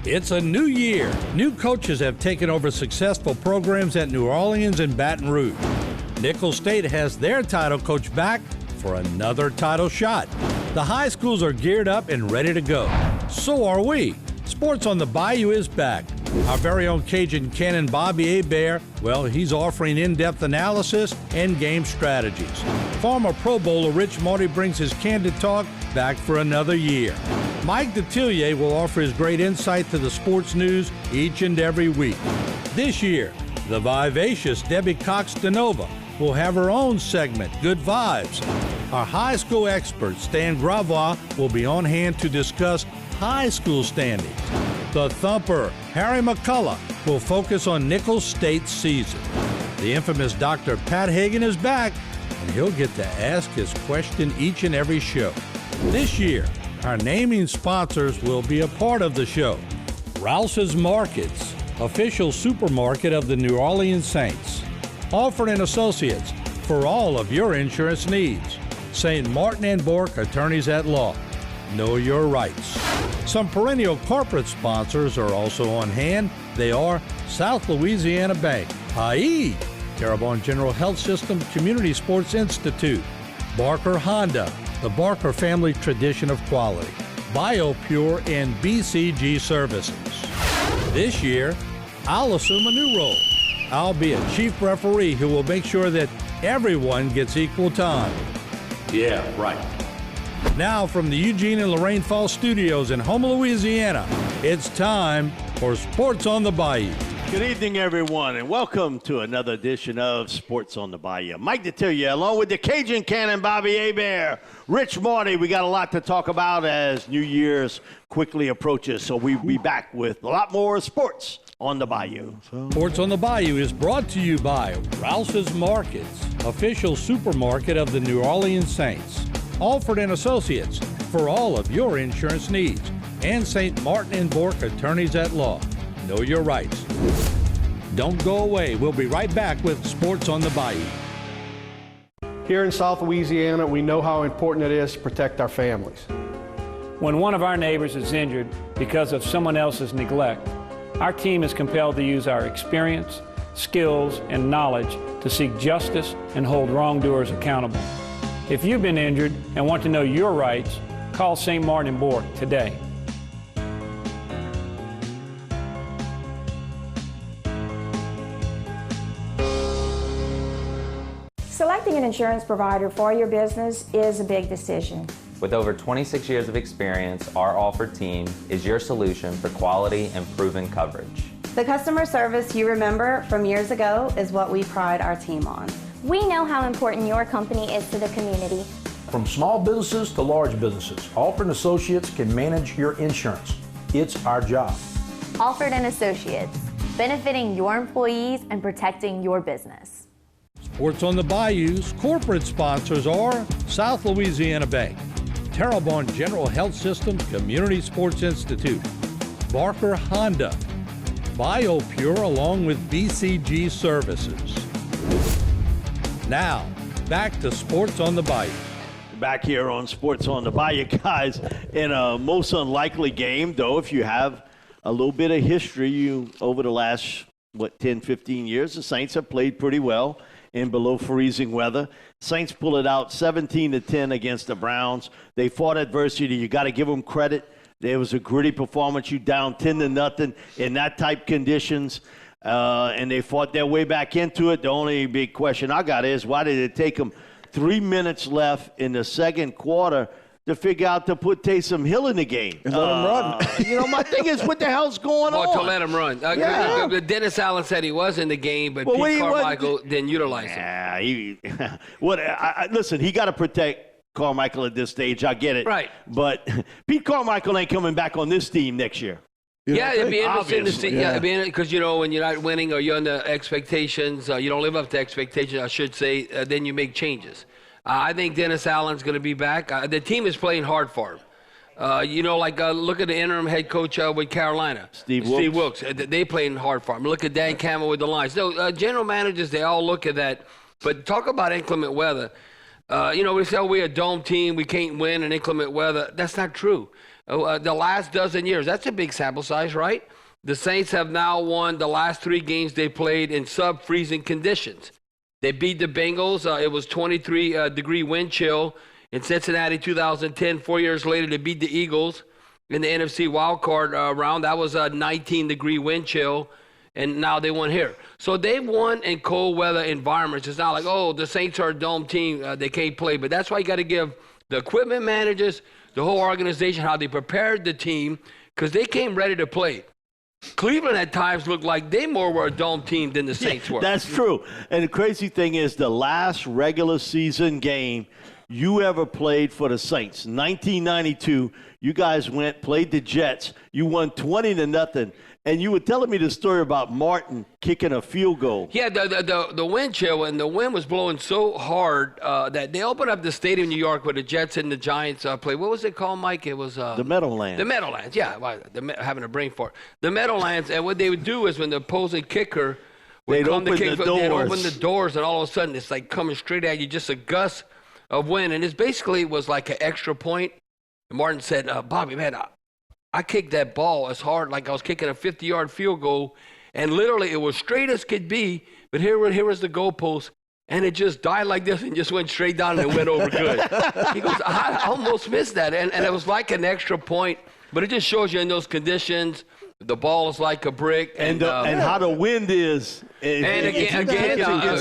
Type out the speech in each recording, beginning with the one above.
It's a new year. New coaches have taken over successful programs at New Orleans and Baton Rouge. Nicholls State has their title coach back for another title shot. The high schools are geared up and ready to go. So are we. Sports on the Bayou is back. Our very own Cajun Cannon Bobby Hebert, well, he's offering in-depth analysis and game strategies. Former Pro Bowler Rich Marty brings his candid talk back for another year. Mike Detillier will offer his great insight to the sports news each and every week. This year, the vivacious Debbie Cox DeNova will have her own segment, Good Vibes. Our high school expert, Stan Gravois, will be on hand to discuss high school standings. The thumper, Harry McCullough, will focus on Nicholls State's season. The infamous Dr. Pat Hagan is back, and he'll get to ask his question each and every show. This year, our naming sponsors will be a part of the show. Rouse's Markets, official supermarket of the New Orleans Saints. Alford and Associates, for all of your insurance needs. St. Martin and Bourke, attorneys at law. Know your rights. Some perennial corporate sponsors are also on hand. They are South Louisiana Bank, Haï, Terrebonne General Health System Community Sports Institute, Barker Honda, the Barker family tradition of quality, BioPure, and BCG Services. This year, I'll assume a new role. I'll be a chief referee who will make sure that everyone gets equal time. Yeah, right. Now from the Eugene and Lorraine Falls studios in Houma, Louisiana, it's time for Sports on the Bayou. Good evening, everyone, and welcome to another edition of Sports on the Bayou. Mike Detillier, along with the Cajun Cannon Bobby Hebert, Rich Marty. We got a lot to talk about as New Year's quickly approaches, so we'll be back with a lot more sports on the Bayou. Sports on the Bayou is brought to you by Rouse's Markets, official supermarket of the New Orleans Saints. Alford and Associates, for all of your insurance needs. And St. Martin and Bourke, attorneys at law. Know your rights. Don't go away. We'll be right back with Sports on the Bayou. Here in South Louisiana, we know how important it is to protect our families. When one of our neighbors is injured because of someone else's neglect, our team is compelled to use our experience, skills, and knowledge to seek justice and hold wrongdoers accountable. If you've been injured and want to know your rights, call St. Martin and Bourke today. Selecting an insurance provider for your business is a big decision. With over 26 years of experience, our Alford team is your solution for quality and proven coverage. The customer service you remember from years ago is what we pride our team on. We know how important your company is to the community. From small businesses to large businesses, Alford & Associates can manage your insurance. It's our job. Alford & Associates, benefiting your employees and protecting your business. Sports on the Bayou's corporate sponsors are South Louisiana Bank, Terrebonne General Health System Community Sports Institute, Barker Honda, BioPure, along with BCG Services. Now, back to Sports on the Bayou. Back here on Sports on the Bayou, guys, in a most unlikely game, though, if you have a little bit of history, over the last, 10, 15 years, the Saints have played pretty well in below freezing weather. Saints pull it out 17-10 against the Browns. They fought adversity. You got to give them credit. There was a gritty performance. You down 10-0 in that type conditions. And they fought their way back into it. The only big question I got is, why did it take them 3 minutes left in the second quarter to figure out to put Taysom Hill in the game? Let him run. My thing is, what the hell's going on? To let him run. Dennis Allen said he was in the game, but Pete Carmichael didn't utilize him. Listen, he got to protect Carmichael at this stage. I get it. Right. But Pete Carmichael ain't coming back on this team next year. It'd be interesting to see. Yeah, because when you're not winning or you're under expectations, you don't live up to expectations, I should say. Then you make changes. I think Dennis Allen's going to be back. The team is playing hard for him. Look at the interim head coach with Carolina, Steve Wilkes. They playing hard for him. Look at Dan Campbell with the Lions. So general managers, they all look at that. But talk about inclement weather. We say, we're a dome team. We can't win in inclement weather. That's not true. the last dozen years. That's a big sample size, right? The Saints have now won the last 3 games they played in sub-freezing conditions. They beat the Bengals. It was 23-degree wind chill in Cincinnati 2010. 4 years later, they beat the Eagles in the NFC wildcard round. That was a 19-degree wind chill, and now they won here. So they've won in cold weather environments. It's not like, oh, the Saints are a dome team. They can't play. But that's why you got to give the equipment managers, the whole organization, how they prepared the team, because they came ready to play. Cleveland at times looked like they more were a dome team than the Saints were. That's true. And the crazy thing is the last regular season game you ever played for the Saints, 1992, you guys played the Jets. You won 20-0. And you were telling me the story about Martin kicking a field goal. Yeah, the wind chill, and the wind was blowing so hard that they opened up the stadium in New York where the Jets and the Giants played. What was it called, Mike? It was the Meadowlands. The Meadowlands, yeah. Having a brain fart. The Meadowlands, and what they would do is when the opposing kicker would come to kick, they'd open the doors, and all of a sudden it's like coming straight at you, just a gust of wind. And it basically was like an extra point. And Martin said, Bobby, man, I kicked that ball as hard like I was kicking a 50-yard field goal, and literally it was straight as could be, but here was the goalpost, and it just died like this and just went straight down and it went over good. He goes, I almost missed that, and it was like an extra point, but it just shows you in those conditions, the ball is like a brick. And how the wind is. And again,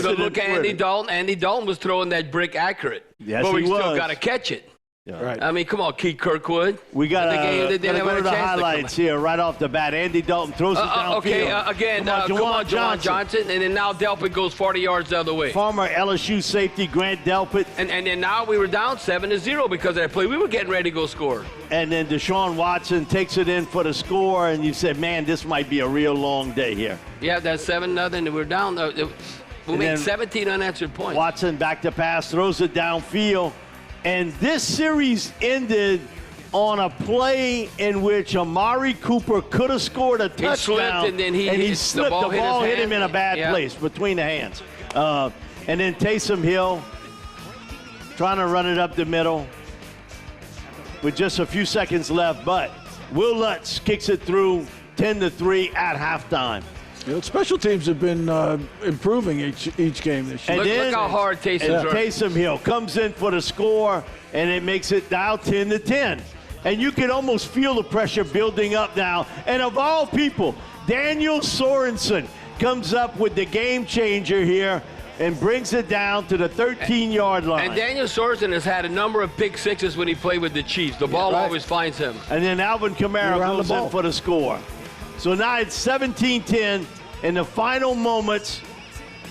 look at Andy Dalton. Andy Dalton was throwing that brick accurate, yes, but we he was. still got to catch it. Yeah. Right. I mean, come on, Keith Kirkwood. We got to go to the highlights to here right off the bat. Andy Dalton throws it downfield. Okay, Juwan Johnson. And then now Delpit goes 40 yards the other way. Former LSU safety Grant Delpit. And then now we were down 7-0 because of that play. We were getting ready to go score. And then Deshaun Watson takes it in for the score, and you said, man, this might be a real long day here. Yeah, that's 7-0, and we're down. We made 17 unanswered points. Watson back to pass, throws it downfield. And this series ended on a play in which Amari Cooper could have scored a touchdown. He slipped, and then he slipped. The ball hit him in a bad place between the hands. And then Taysom Hill trying to run it up the middle with just a few seconds left. But Will Lutz kicks it through 10-3 at halftime. You know, special teams have been improving each game this year. And look how hard Taysom Hill comes in for the score, and it makes it now 10-10. And you can almost feel the pressure building up now. And of all people, Daniel Sorensen comes up with the game changer here and brings it down to the 13-yard line. And Daniel Sorensen has had a number of pick sixes when he played with the Chiefs. The ball always finds him. And then Alvin Kamara goes in for the score. So now it's 17-10 in the final moments.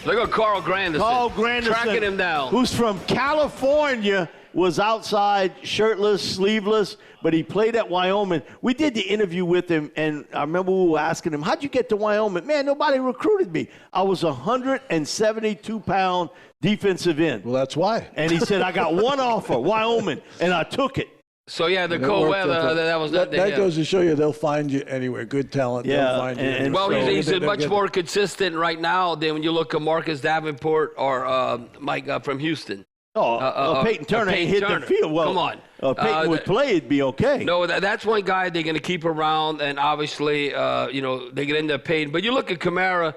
Look at Carl Granderson. Tracking him down. Who's from California, was outside, shirtless, sleeveless, but he played at Wyoming. We did the interview with him, and I remember we were asking him, how'd you get to Wyoming? Man, nobody recruited me. I was a 172-pound defensive end. Well, that's why. And he said, I got one offer, Wyoming, and I took it. So, yeah, the cold weather, that goes to show you they'll find you anywhere. Good talent, they'll find you. Well, he's much more consistent right now than when you look at Marcus Davenport or Mike from Houston. Peyton Turner hit the field. Well, come on. Peyton would play, it'd be okay. No, that's one guy they're going to keep around, and obviously, they get into Peyton. But you look at Kamara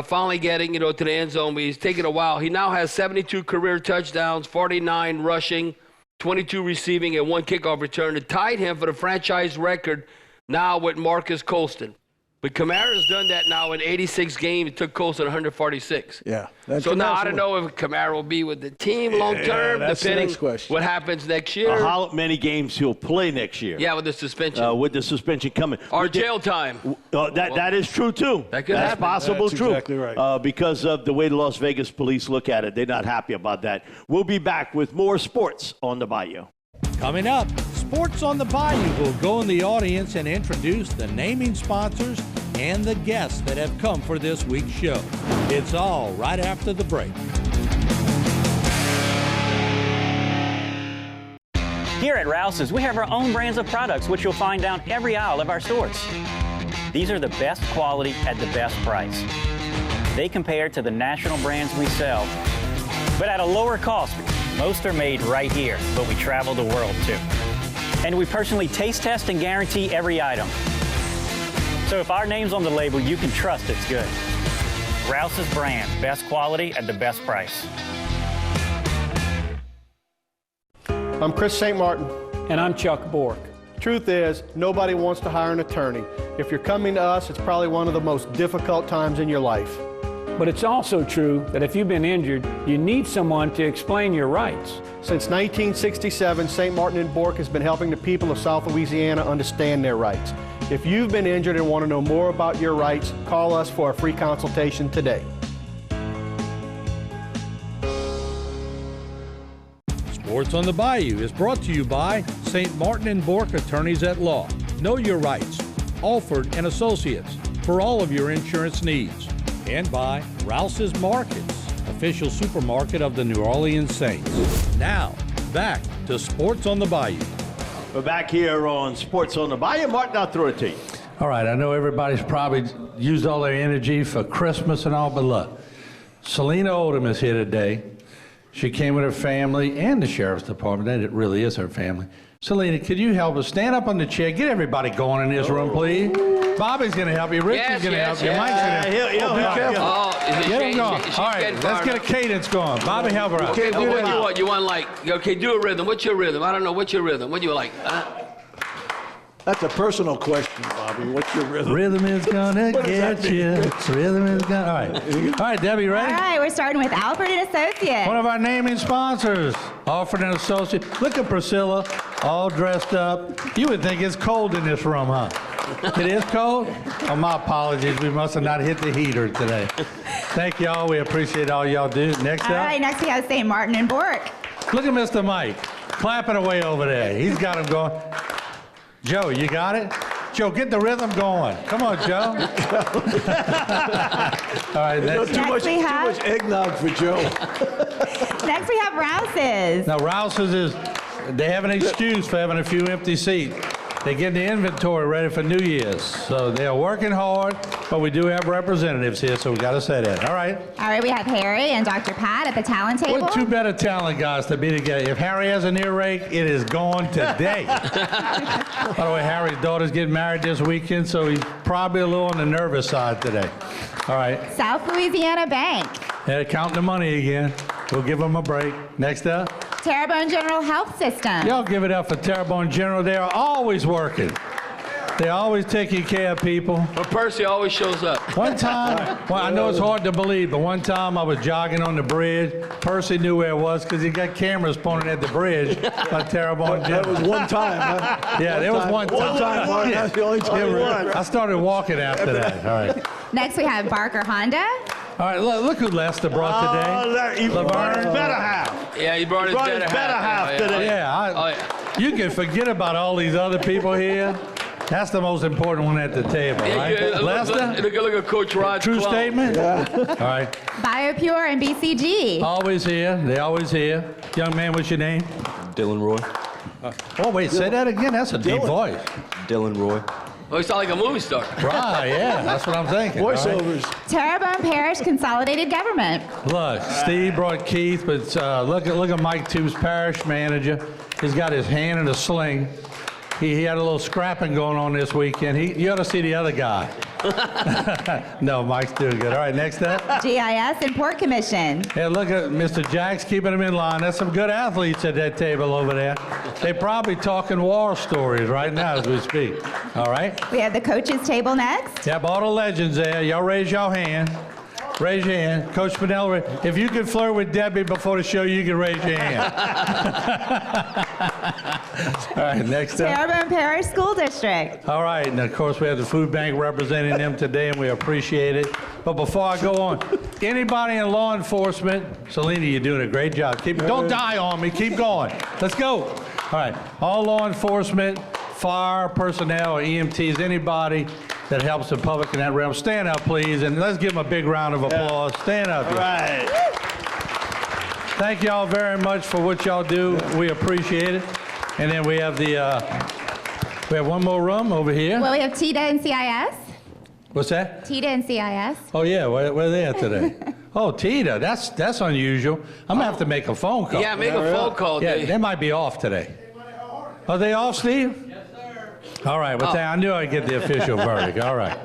finally getting, to the end zone. But he's taken a while. He now has 72 career touchdowns, 49 rushing, 22 receiving, and 1 kickoff return. It tied him for the franchise record now with Marcus Colston. But Kamara's done that now in 86 games. It took Colston 146. Yeah. So now I don't know if Kamara will be with the team long term, depending what happens next year. How many games he'll play next year. Yeah, with the suspension. With the suspension coming. Or jail time. That is true, too. That's possible, That's true. Exactly right. Because of the way the Las Vegas police look at it. They're not happy about that. We'll be back with more sports on the Bayou. Coming up, Sports on the Bayou will go in the audience and introduce the naming sponsors and the guests that have come for this week's show. It's all right after the break. Here at Rouse's, we have our own brands of products, which you'll find down every aisle of our stores. These are the best quality at the best price. They compare to the national brands we sell, but at a lower cost. Most are made right here, but we travel the world too. And we personally taste test and guarantee every item. So if our name's on the label, you can trust it's good. Rouse's brand, best quality at the best price. I'm Chris St. Martin. And I'm Chuck Bork. Truth is, nobody wants to hire an attorney. If you're coming to us, it's probably one of the most difficult times in your life. But it's also true that if you've been injured, you need someone to explain your rights. Since 1967, St. Martin and Bork has been helping the people of South Louisiana understand their rights. If you've been injured and want to know more about your rights, call us for a free consultation today. Sports on the Bayou is brought to you by St. Martin and Bork Attorneys at Law. Know your rights. Alford and Associates for all of your insurance needs. And by Rouse's Markets, official supermarket of the New Orleans Saints. Now, back to Sports on the Bayou. We're back here on Sports on the Bayou. Martin, I'll throw it to you. All right, I know everybody's probably used all their energy for Christmas and all, but look, Selena Odom is here today. She came with her family and the sheriff's department, and it really is her family. Selena, could you help us? Stand up on the chair. Get everybody going in this room, please. Bobby's going to help you. Richard's going to help you. Mike's going to help you. Be careful. Get him going. All right, let's get a cadence going. Bobby, help her out. Okay, what do you want? You want like, okay, do a rhythm. What's your rhythm? I don't know. What's your rhythm? What do you like? That's a personal question, Bobby. What's your rhythm? Rhythm is gonna get you. Rhythm is gonna. All right, Debbie, ready? All right, we're starting with Alfred and Associates. One of our naming sponsors, Alfred and Associates. Look at Priscilla, all dressed up. You would think it's cold in this room, huh? It is cold? Oh, my apologies. We must have not hit the heater today. Thank y'all. We appreciate all y'all do. Next up. All right, next we have St. Martin and Bork. Look at Mr. Mike, clapping away over there. He's got him going. Joe, you got it? Joe, get the rhythm going. Come on, Joe. All right, next. Too much eggnog for Joe. Next we have Rouse's. Now, Rouse's is, they have an excuse for having a few empty seats. They get the inventory ready for New Year's. So they are working hard, but we do have representatives here, so we got to say that. All right. All right, we have Harry and Dr. Pat at the talent table. What two better talent guys to be together? If Harry has an earrake, it is gone today. By the way, Harry's daughter's getting married this weekend, so he's probably a little on the nervous side today. All right. South Louisiana Bank. They're counting the money again. We'll give them a break. Next up. Terrebonne General Health System. Y'all give it up for Terrebonne General. They are always working. They're always taking care of people. But Percy always shows up. One time, well, I know it's hard to believe, but one time I was jogging on the bridge. Percy knew where it was because he got cameras pointing at the bridge by Terrebonne General. That was one time, huh? Yeah, there was one time. One time, Mark. That's the only time. I started walking after that. All right. Next we have Barker Honda. All right, look who Lester brought today. He brought his better half. Yeah, he brought his better half today. Yeah, you can forget about all these other people here. That's the most important one at the table, right? Yeah, Lester? Look at Coach Rod's True club. statement? Yeah. All right. BioPure and BCG. Always here. They always here. Young man, what's your name? Dylan Roy. Oh, wait, say that again. That's a deep voice. Dylan Roy. Oh, you sound like a movie star. Right, yeah, that's what I'm thinking. Voiceovers. Right. Terrebonne Parish Consolidated Government. Look, Steve brought Keith, but look at Mike Tubes, parish manager. He's got his hand in a sling. He had a little scrapping going on this weekend. You ought to see the other guy. No, Mike's doing good. All right, next up. GIS and Port Commission. Yeah, look at Mr. Jacks keeping them in line. There's some good athletes at that table over there. They're probably talking war stories right now as we speak. All right. We have the coaches table next. Yep, all the legends there. Y'all raise your hand. Raise your hand. Coach Spinell, if you could flirt with Debbie before the show, you can raise your hand. All right, next up. Terrebonne Parish School District. All right, and of course we have the food bank representing them today, and we appreciate it. But before I go on, anybody in law enforcement, Selena, you're doing a great job. Don't die on me. Keep going. Let's go. All right, all law enforcement, fire personnel, or EMTs, anybody that helps the public in that realm, stand up, please, and let's give them a big round of applause. Stand up. All right. Thank y'all very much for what y'all do. We appreciate it. And then we have we have one more room over here. Well, we have TITA and CIS. What's that? TITA and CIS. Oh yeah, where are they at today? Oh, TITA, that's unusual. I'm gonna have to make a phone call. Yeah, make a phone call. Yeah, they might be off today. Are they off, Steve? Yes, sir. All right. Well, I knew I'd get the official verdict. All right.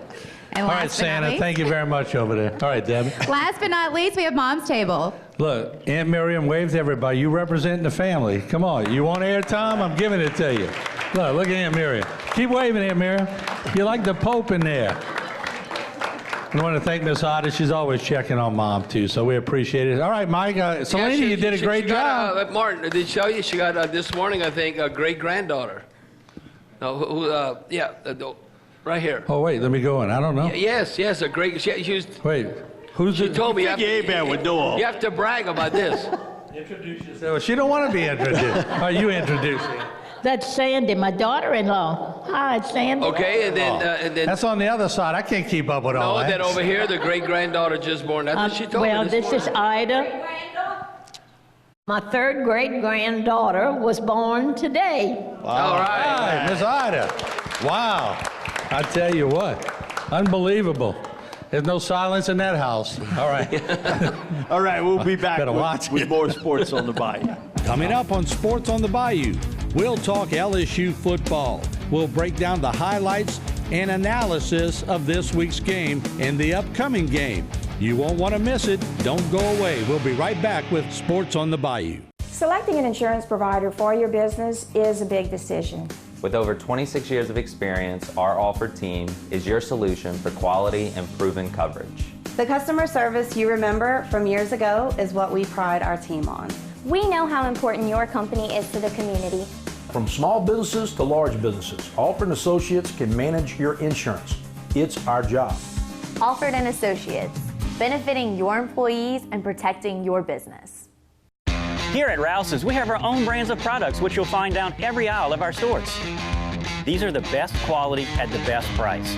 And all right, Santa. Thank you very much over there. All right, Debbie. Last but not least, we have Mom's Table. Look, Aunt Miriam, wave to everybody. You representing the family. Come on. You want airtime? I'm giving it to you. Look at Aunt Miriam. Keep waving, Aunt Miriam. You're like the Pope in there. I want to thank Miss Otter. She's always checking on Mom, too, so we appreciate it. All right, Mike. Selena, you did a great job. Martin, did she tell you she got this morning, I think, a great-granddaughter? No, right here. Oh, wait, let me go in. I don't know. Yes, a great... She was... Wait, who's She told me... You have to brag about this. Introduce yourself. She don't want to be introduced. Are you introducing? That's Sandy, my daughter-in-law. Hi, Sandy. Okay, and then... That's on the other side. I can't keep up with all that. No, then over here, the great-granddaughter just born. That's what she told me. Well, this is Ida. My third great-granddaughter was born today. Wow. All right. Miss Ida. Wow. I tell you what. Unbelievable. There's no silence in that house. All right. All right, we'll be back with more Sports on the Bayou. Coming up on Sports on the Bayou, we'll talk LSU football. We'll break down the highlights and analysis of this week's game and the upcoming game. You won't want to miss it. Don't go away. We'll be right back with Sports on the Bayou. Selecting an insurance provider for your business is a big decision. With over 26 years of experience, our Alford team is your solution for quality and proven coverage. The customer service you remember from years ago is what we pride our team on. We know how important your company is to the community. From small businesses to large businesses, Alford & Associates can manage your insurance. It's our job. Alford & Associates, benefiting your employees and protecting your business. Here at Rouse's, we have our own brands of products, which you'll find down every aisle of our stores. These are the best quality at the best price.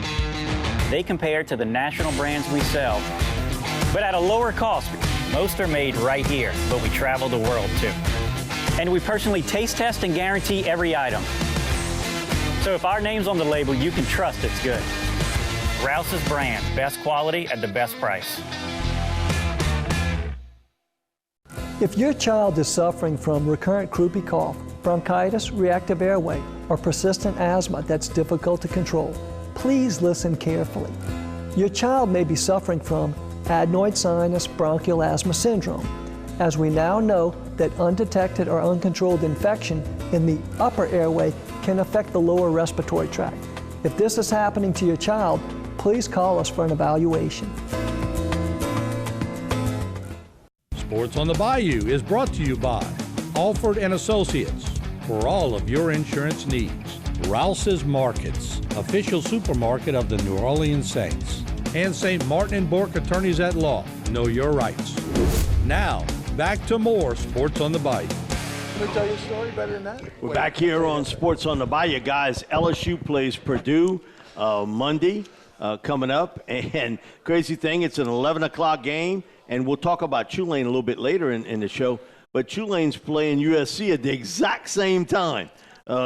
They compare to the national brands we sell, but at a lower cost. Most are made right here, but we travel the world too. And we personally taste test and guarantee every item. So if our name's on the label, you can trust it's good. Rouse's brand, best quality at the best price. If your child is suffering from recurrent croupy cough, bronchitis, reactive airway, or persistent asthma that's difficult to control, please listen carefully. Your child may be suffering from adenoid sinus bronchial asthma syndrome, as we now know that undetected or uncontrolled infection in the upper airway can affect the lower respiratory tract. If this is happening to your child, please call us for an evaluation. Sports on the Bayou is brought to you by Alford & Associates for all of your insurance needs. Rouse's Markets, official supermarket of the New Orleans Saints. And St. Martin & Bourke Attorneys at Law. Know your rights. Now, back to more Sports on the Bayou. Can I tell you a story better than that? We're back here on Sports on the Bayou, guys. LSU plays Purdue Monday coming up. And crazy thing, it's an 11 o'clock game. And we'll talk about Tulane a little bit later in the show. But Tulane's playing USC at the exact same time.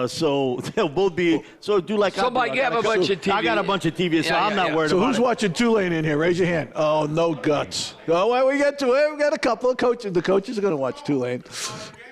So they'll both be do like somebody have a bunch of TV. I got a bunch of TV, so I'm not worried about it. So who's watching Tulane in here? Raise your hand. Oh, no guts. Oh, well, we got a couple of coaches. The coaches are going to watch Tulane.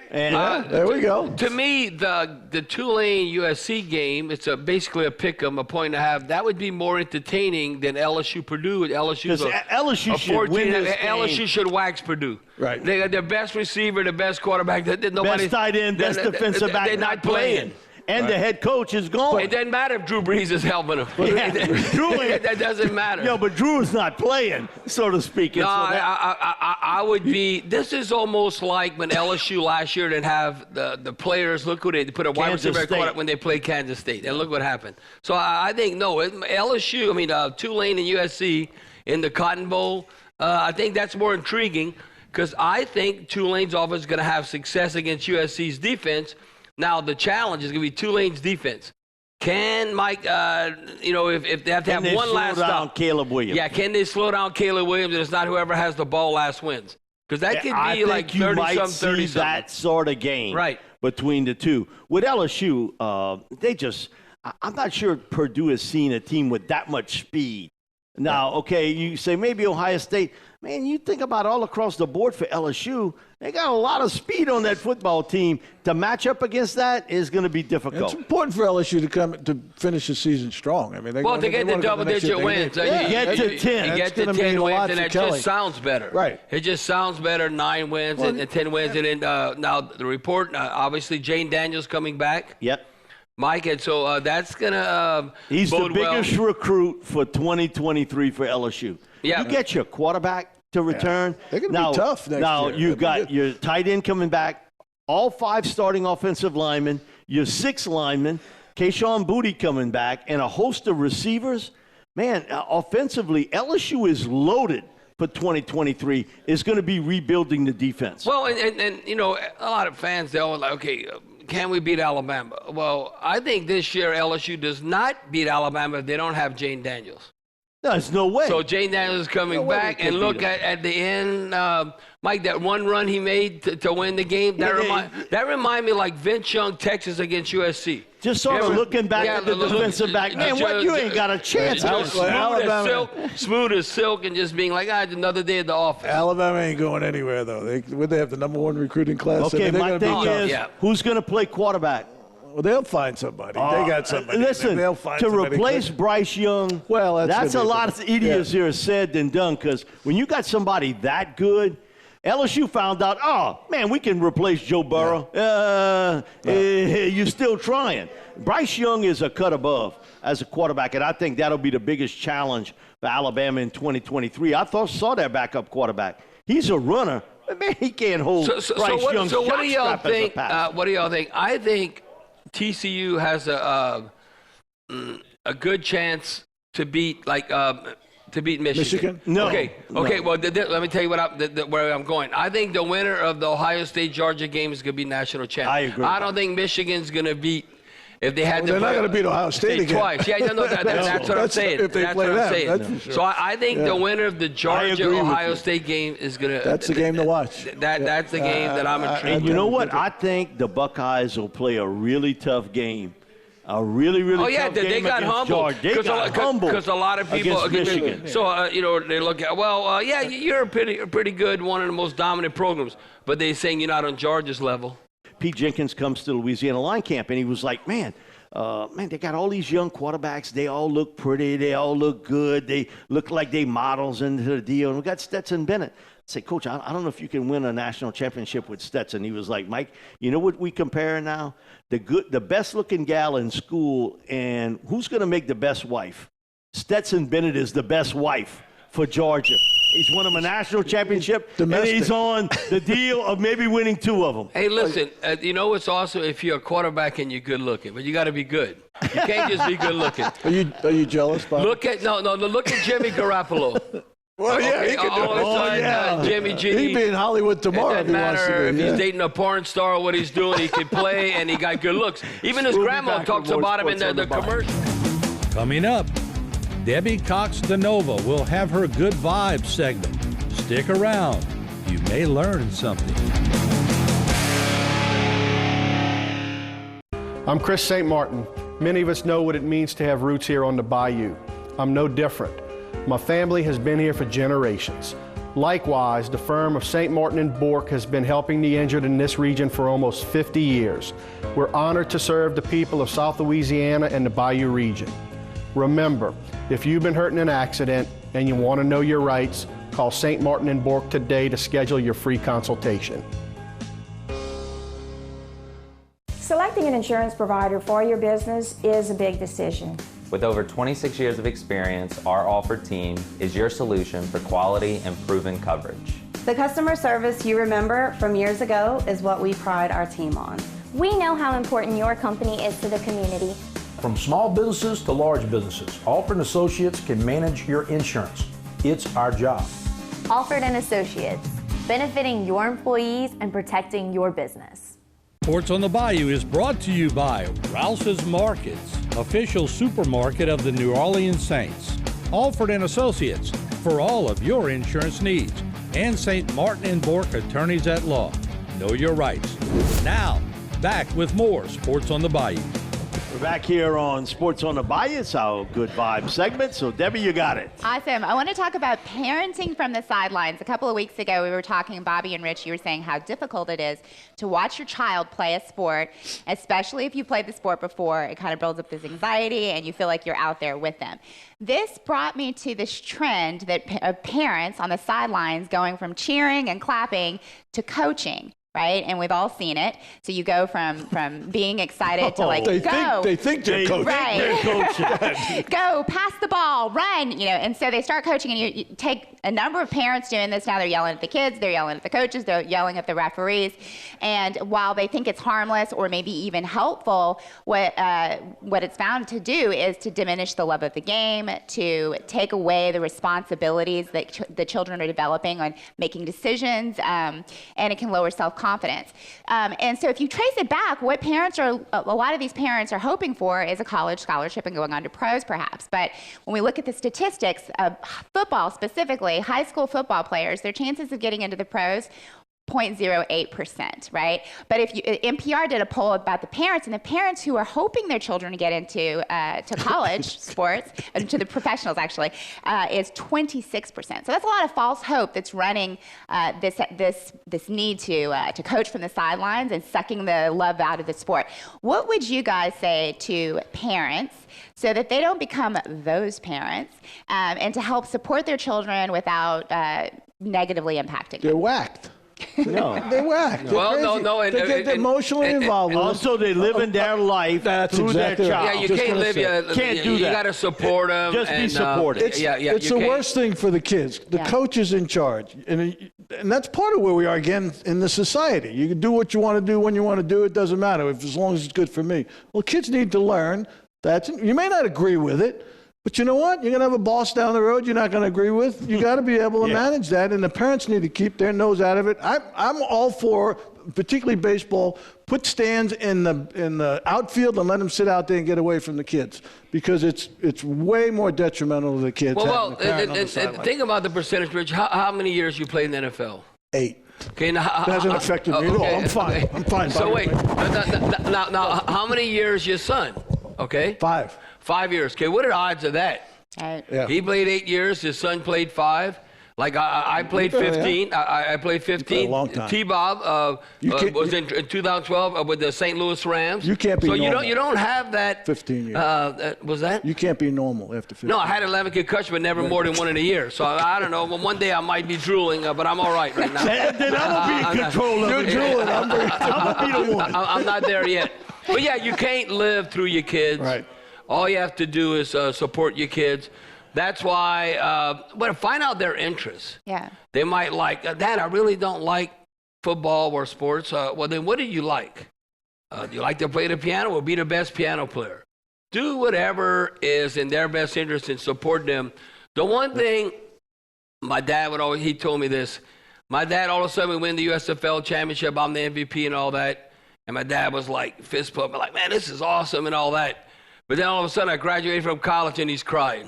And there we go. To me, the Tulane USC game, it's basically a pick 'em, a point and a half. That would be more entertaining than LSU Purdue. LSU should win this game. LSU should wax Purdue. Right. They got their best receiver, the best quarterback. Best tight end, best defensive back. They're not playing. And the head coach is gone. It doesn't matter if Drew Brees is helping him. That doesn't matter. No, but Drew is not playing, so to speak. No, I would be. This is almost like when LSU last year didn't have the players. Look who they put a wide receiver quarterback when they played Kansas State, and look what happened. So I think LSU. I mean Tulane and USC in the Cotton Bowl. I think that's more intriguing because I think Tulane's offense is going to have success against USC's defense. Now, the challenge is going to be Tulane's defense. Can Mike, if they have to have one last stop. Down Caleb Williams. Yeah, can they slow down Caleb Williams and it's not whoever has the ball last wins? Because that could be like 30-something, 30-something. That sort of game between the two. With LSU, I'm not sure Purdue has seen a team with that much speed Now, okay, you say maybe Ohio State. Man, you think about all across the board for LSU, they got a lot of speed on that football team. To match up against that is going to be difficult. It's important for LSU to finish the season strong. I mean, to get the double-digit wins. Get to 10. You get to 10 wins, and it just sounds better. Right. It just sounds better, 9 wins and 10 wins. And then now the report, obviously, Jane Daniels coming back. Yep. Mike, and so that's going to He's bode the biggest recruit for 2023 for LSU. Yeah. You get your quarterback to return. They're going to be tough next year. You've got your tight end coming back, all 5 starting offensive linemen, your 6 linemen, Keyshawn Booty coming back, and a host of receivers. Man, offensively, LSU is loaded for 2023. Is going to be rebuilding the defense. Well, and you know, a lot of fans, they're all like, okay, can we beat Alabama? Well, I think this year LSU does not beat Alabama if they don't have Jane Daniels. No, there's no way. So Jane Daniels is coming back, and look at the end, Mike, that one run he made to win the game, that remind me like Vince Young, Texas against USC. Just sort of looking back at the defensive back. Man, you ain't got a chance. Smooth as silk and just being like, another day at the office. Alabama ain't going anywhere, though. They have the #1 recruiting class. Okay, my thing is, who's going to play quarterback? Well, they'll find somebody. They got somebody. Listen, they'll find to somebody replace Bryce Young, that's a lot easier said than done, because when you got somebody that good, LSU found out, oh, man, we can replace Joe Burrow. You're still trying. Bryce Young is a cut above as a quarterback, and I think that'll be the biggest challenge for Alabama in 2023. I saw their backup quarterback. He's a runner, but, man, he can't hold Bryce Young's So what do y'all shot strap think? as a passer. What do y'all think? I think TCU has a good chance to beat Michigan. No. Okay. Well, let me tell you where I'm going. I think the winner of the Ohio State-Georgia game is going to be national champ. I agree. I don't think Michigan's going to beat. If they had they're not going to beat Ohio State again. Twice. Yeah, that's what I'm saying. If they play them, that's for sure. So I think the winner of the Georgia-Ohio State game is going to. That's the game to watch. That's the game that I'm intrigued. And you know what? I think the Buckeyes will play a really tough game. A really tough game they got humbled. They got humbled because a lot of people against Michigan. So they look at you're a pretty good, one of the most dominant programs, but they're saying you're not on Georgia's level. Pete Jenkins comes to Louisiana Line Camp, and he was like, man, they got all these young quarterbacks. They all look pretty. They all look good. They look like they models into the deal. And we got Stetson Bennett. I say, Coach, I don't know if you can win a national championship with Stetson. He was like, Mike, you know what we compare now? The best-looking gal in school, and who's going to make the best wife? Stetson Bennett is the best wife for Georgia. He's won them a national championship, and he's on the deal of maybe winning 2 of them. Hey, listen, you know what's awesome? If you're a quarterback and you're good looking, but you got to be good. You can't just be good looking. Are you jealous, Bob? Look at Jimmy Garoppolo. Well, he can do it. Jimmy G. He'd be in Hollywood tomorrow. It doesn't matter if he's dating a porn star or what he's doing. He can play, and he got good looks. Even his grandma talks about him in the commercial. Coming up, Debbie Cox DeNova will have her Good Vibes segment. Stick around. You may learn something. I'm Chris St. Martin. Many of us know what it means to have roots here on the Bayou. I'm no different. My family has been here for generations. Likewise, the firm of St. Martin and Bork has been helping the injured in this region for almost 50 years. We're honored to serve the people of South Louisiana and the Bayou region. Remember, if you've been hurt in an accident and you want to know your rights, call St. Martin and Bork today to schedule your free consultation. Selecting an insurance provider for your business is a big decision. With over 26 years of experience, our Alford team is your solution for quality and proven coverage. The customer service you remember from years ago is what we pride our team on. We know how important your company is to the community. From small businesses to large businesses, Alford & Associates can manage your insurance. It's our job. Alford & Associates, benefiting your employees and protecting your business. Sports on the Bayou is brought to you by Rouse's Markets, official supermarket of the New Orleans Saints. Alford & Associates, for all of your insurance needs. And St. Martin & Bork, attorneys at law. Know your rights. Now, back with more Sports on the Bayou. We're back here on Sports on the Bayou. It's our Good Vibe segment. So, Debbie, you got it. Awesome. I want to talk about parenting from the sidelines. A couple of weeks ago, we were talking, Bobby and Rich, you were saying how difficult it is to watch your child play a sport, especially if you played the sport before. It kind of builds up this anxiety, and you feel like you're out there with them. This brought me to this trend that of parents on the sidelines going from cheering and clapping to coaching. Right, and we've all seen it. So you go from being excited to like they think they're coaching. Right. They're coaching. Go, pass the ball, run. And so they start coaching, and you take a number of parents doing this now. They're yelling at the kids, they're yelling at the coaches, they're yelling at the referees, and while they think it's harmless or maybe even helpful, what it's found to do is to diminish the love of the game, to take away the responsibilities that the children are developing on making decisions, and it can lower self-confidence. And so if you trace it back, what a lot of these parents are hoping for is a college scholarship and going on to pros perhaps. But when we look at the statistics of football specifically, high school football players, their chances of getting into the pros, 0.08%, right? But if NPR did a poll about the parents, and the parents who are hoping their children to get into to college sports, and to the professionals actually, is 26%. So that's a lot of false hope that's running this need to coach from the sidelines and sucking the love out of the sport. What would you guys say to parents so that they don't become those parents, and to help support their children without negatively impacting them? They're whacked. No. They're whacked. Well, no. They get emotionally involved with also, they live in their life through exactly their right. child. Yeah, you can't live. Can't do that. You got to support them. Just be supportive. It's the worst thing for the kids. The coach is in charge. And that's part of where we are again in the society. You can do what you want to do when you want to do it. Doesn't matter as long as it's good for me. Well, kids need to learn that you may not agree with it, but you know what? You're going to have a boss down the road you're not going to agree with. You got to be able to manage that, and the parents need to keep their nose out of it. I'm all for, particularly baseball, put stands in the outfield and let them sit out there and get away from the kids, because it's way more detrimental to the kids. Well, think about the percentage, Rich. How many years you played in the NFL? 8. Okay, now that hasn't affected me at all. I'm fine. I'm fine. So wait, now, how many years your son? Okay. 5. 5 years. Okay, what are the odds of that? Yeah. He played 8 years. His son played 5. Like I played 15. I played 15. A long time. T-Bob was in 2012 with the St. Louis Rams. You can't be normal. So you don't have that. 15 years. Was that? You can't be normal after 15. No, I had 11 concussions, but never more than one in a year. So I don't know. Well, one day I might be drooling, but I'm all right now. Then I'm going to be in control of it. You're drooling. I'm going to be the one. I'm not there yet. But yeah, you can't live through your kids. Right. All you have to do is support your kids. That's why, but find out their interests. Yeah. They might like, Dad, I really don't like football or sports. Well, then what do you like? Do you like to play the piano or be the best piano player? Do whatever is in their best interest and support them. The one thing my dad would always, he told me this. My dad, all of a sudden, we win the USFL championship. I'm the MVP and all that. And my dad was like, fist pumping, like, man, this is awesome and all that. But then all of a sudden, I graduated from college, and he's crying.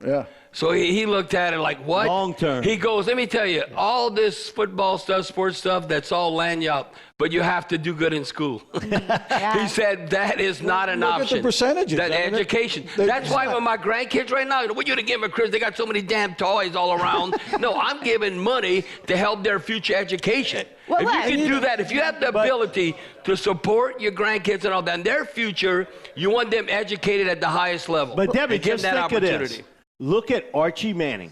Yeah. So he looked at it like, what? Long term. He goes, let me tell you, all this football stuff, sports stuff, that's all lanyard, but you have to do good in school. He said that is not an option. Look at the percentages. That education. That's why when my grandkids right now, what you to give them, Chris? They got so many damn toys all around. No, I'm giving money to help their future education. Well, if you can do that, if you have the ability to support your grandkids and all that, in their future, you want them educated at the highest level. But Debbie, give just them that think of opportunity. this. Look at Archie Manning.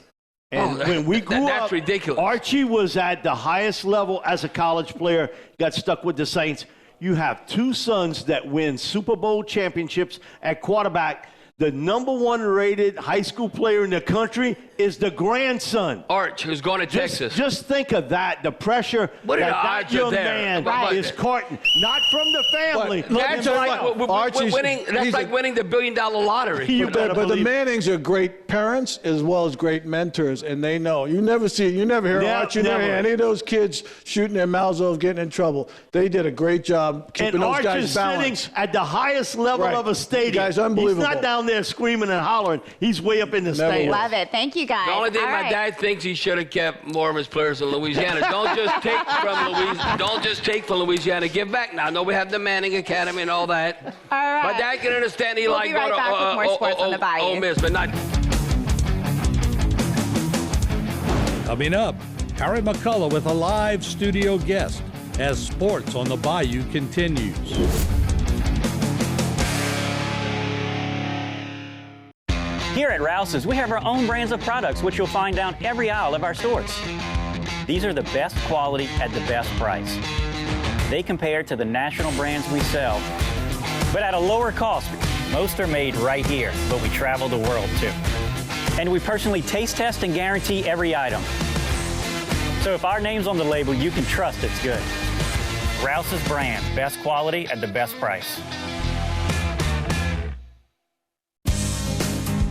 And when we grew that's up, ridiculous. Archie was at the highest level as a college player, got stuck with the Saints. You have 2 sons that win Super Bowl championships at quarterback. The #1 rated high school player in the country is the grandson. Arch, who's going to Texas. Just think of that, the pressure What are the that odds young are there? man is courting. Not from the family. That's like winning. That's like winning the $1 billion lottery. But the Mannings are great parents as well as great mentors, and they know. You never hear Archie, never hear any of those kids shooting their mouths off, getting in trouble. They did a great job keeping those guys balanced. And Arch is sitting at the highest level of a stadium. Guy's unbelievable. He's not down there screaming and hollering. He's way up in the stands. Love it. Thank you. you guys. The only thing All my right. dad thinks he should have kept more of his players in Louisiana. Don't just take from Louisiana. Give back now. I know we have the Manning Academy and all that. All right. My dad can understand he We'll like be right go to back with more sports on the Bayou. Ole Miss, but not. Coming up, Harry McCullough with a live studio guest as Sports on the Bayou continues. Here at Rouse's, we have our own brands of products, which you'll find down every aisle of our stores. These are the best quality at the best price. They compare to the national brands we sell, but at a lower cost. Most are made right here, but we travel the world too. And we personally taste test and guarantee every item. So if our name's on the label, you can trust it's good. Rouse's brand, best quality at the best price.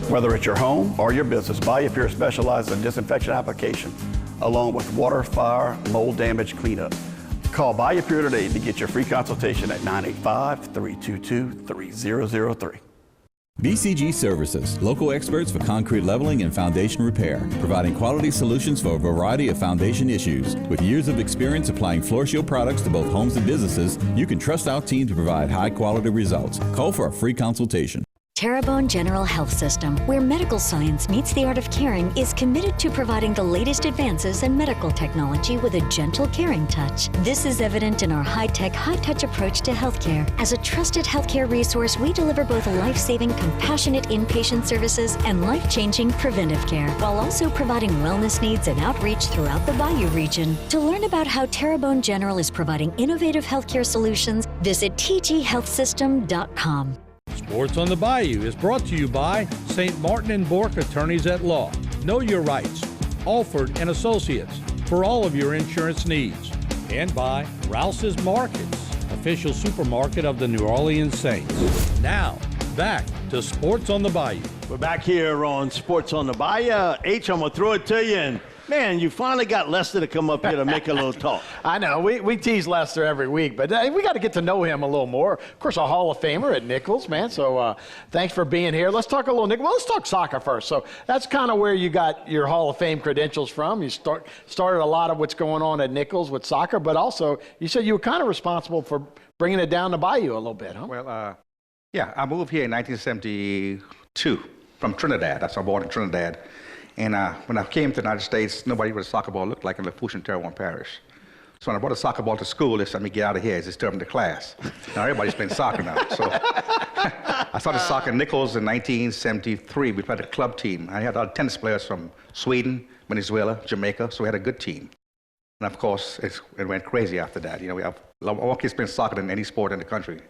Whether it's your home or your business, Bayou specializes in disinfection application, along with water, fire, mold damage cleanup. Call Bayou today to get your free consultation at 985-322-3003. BCG Services, local experts for concrete leveling and foundation repair, providing quality solutions for a variety of foundation issues. With years of experience applying Floor Shield products to both homes and businesses, you can trust our team to provide high-quality results. Call for a free consultation. Terrebonne General Health System, where medical science meets the art of caring, is committed to providing the latest advances in medical technology with a gentle, caring touch. This is evident in our high-tech, high-touch approach to healthcare. As a trusted healthcare resource, we deliver both life-saving, compassionate inpatient services and life-changing preventive care, while also providing wellness needs and outreach throughout the Bayou region. To learn about how Terrebonne General is providing innovative healthcare solutions, visit tghealthsystem.com. Sports on the Bayou is brought to you by St. Martin and Bourke Attorneys at Law. Know your rights. Alford and Associates for all of your insurance needs. And by Rouse's Markets, official supermarket of the New Orleans Saints. Now, back to Sports on the Bayou. We're back here on Sports on the Bayou. H, I'm going to throw it to you. And, man, you finally got Lester to come up here to make a little talk. I know. We tease Lester every week, but we got to get to know him a little more. Of course, a Hall of Famer at Nichols, man. So thanks for being here. Let's talk a little Nichols. Well, let's talk soccer first. So that's kind of where you got your Hall of Fame credentials from. You started a lot of what's going on at Nichols with soccer, but also you said you were kind of responsible for bringing it down to Bayou a little bit, huh? Well, yeah, I moved here in 1972 from Trinidad. I was born in Trinidad. And when I came to the United States, nobody knew what a soccer ball looked like in Lafourche and Terrebonne Parish. So when I brought a soccer ball to school, they said, "Let me get out of here. It's disturbing the class." Now everybody's playing soccer now. So I started soccer in Nichols in 1973. We played a club team. I had tennis players from Sweden, Venezuela, Jamaica, so we had a good team. And of course, it went crazy after that. You know, we have more kids playing soccer than any sport in the country.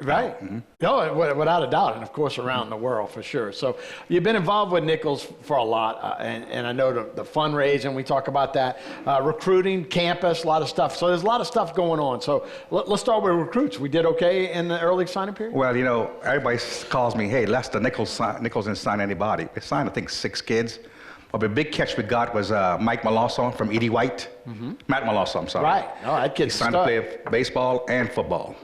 Right. Mm-hmm. No, without a doubt, and of course around the world for sure. So you've been involved with Nichols for a lot, and I know the fundraising, we talk about that, recruiting, campus, a lot of stuff. So there's a lot of stuff going on. So let's start with recruits. We did okay in the early signing period? Well, you know, everybody calls me, "Hey, Lester, Nichols didn't sign anybody." They signed, I think, 6 kids. But the big catch we got was Mike Malawson from Edie White. Mm-hmm. Matt Malawson, I'm sorry. Right. No, that kid's He signed to play baseball and football.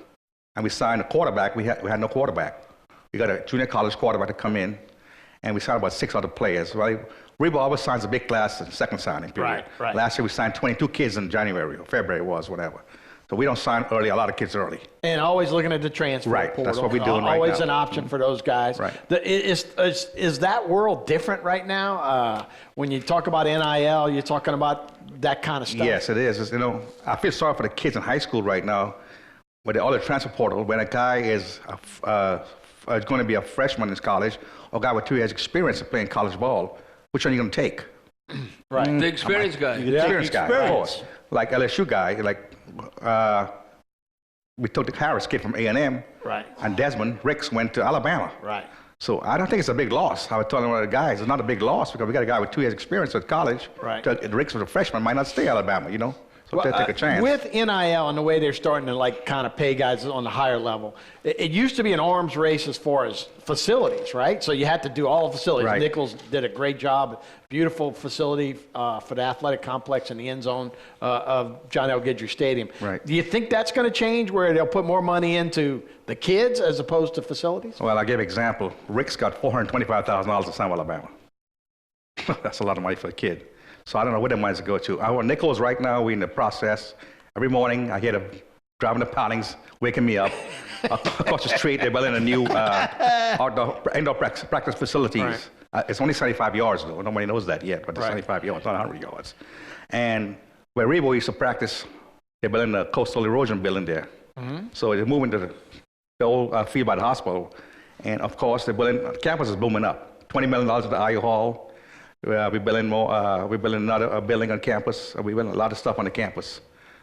And we signed a quarterback. We had no quarterback. We got a junior college quarterback to come in, and we signed about 6 other players. Right? Reba always signs a big class in second signing period. Right. Last year we signed 22 kids in January or February whatever. So we don't sign early, a lot of kids early. And always looking at the transfer portal. That's what we're doing right now. Always an option for those guys. Right. Is that world different right now? When you talk about NIL, you're talking about that kind of stuff? Yes, it is. You know, I feel sorry for the kids in high school right now with all the transfer portal. When a guy is going to be a freshman in college, or a guy with 2 years experience of playing college ball, which one are you going to take? Right. The experienced guy. The experienced guy, of course. Like LSU guy, we took the Harris kid from A&M, right, and Desmond Ricks went to Alabama. Right. So I don't think it's a big loss. I was telling one of the guys, it's not a big loss because we got a guy with 2 years experience at college. Right. Ricks was a freshman, might not stay at Alabama, you know? So they take a chance. With NIL and the way they're starting to kind of pay guys on the higher level, it used to be an arms race as far as facilities, right? So you had to do all the facilities. Right. Nichols did a great job. Beautiful facility for the athletic complex in the end zone of John L. Guidry Stadium. Right. Do you think that's going to change where they'll put more money into the kids as opposed to facilities? Well, I'll give an example. Rick's got $425,000 to sign with Alabama. That's a lot of money for a kid. So I don't know where the money's go to. Our Nichols right now, we're in the process. Every morning, I hear them driving the poundings, waking me up. Across the street, they're building a new indoor practice facilities. Right. It's only 75 yards, though. Nobody knows that yet, but it's 75 yards, not 100 yards. And where Rebo used to practice, they're building a coastal erosion building there. Mm-hmm. So they're moving to the old field by the hospital. And, of course, the campus is booming up. $20 million at the IU Hall. We're building more. We're building another building on campus. We're building a lot of stuff on the campus.